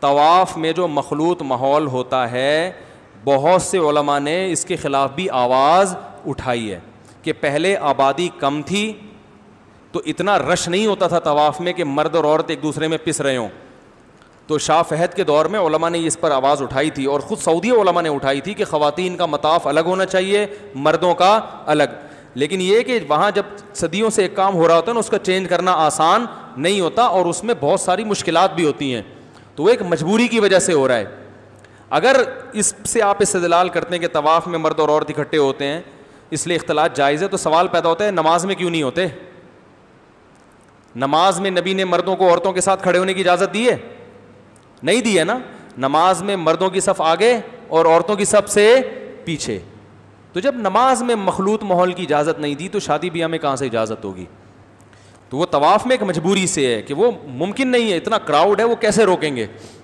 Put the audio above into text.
طواف میں جو مخلوط ماحول ہوتا ہے, بہت سے علماء نے اس کے خلاف بھی آواز اٹھائی ہے کہ پہلے آبادی کم تھی تو اتنا رش نہیں ہوتا تھا طواف میں کہ مرد اور عورت ایک دوسرے میں پس رہے ہوں. تو شاہ فہد کے دور میں علماء نے اس پر آواز اٹھائی تھی, اور خود سعودی علماء نے اٹھائی تھی کہ خواتین کا مطاف الگ ہونا چاہیے, مردوں کا الگ. لیکن یہ کہ وہاں جب صدیوں سے ایک کام ہو رہا ہوتا ہے نا, اس کا چینج کرنا آسان نہیں ہوتا, اور اس میں بہت ساری مشکلات بھی ہوتی ہیں, تو وہ ایک مجبوری کی وجہ سے ہو رہا ہے. اگر اس سے آپ استدلال کرتے ہیں کہ طواف میں مرد اور عورت اکٹھے ہوتے ہیں اس لیے اختلاط جائز ہے, تو سوال پیدا ہوتا ہے نماز میں کیوں نہیں ہوتے؟ نماز میں نبی نے مردوں کو عورتوں کے ساتھ کھڑے ہونے کی اجازت دی ہے؟ نہیں دی ہے نا. نماز میں مردوں کی صف آگے اور عورتوں کی صف سے پیچھے. تو جب نماز میں مخلوط ماحول کی اجازت نہیں دی تو شادی بیاہ میں کہاں سے اجازت ہوگی؟ تو وہ طواف میں ایک مجبوری سے ہے کہ وہ ممکن نہیں ہے, اتنا کراؤڈ ہے, وہ کیسے روکیں گے؟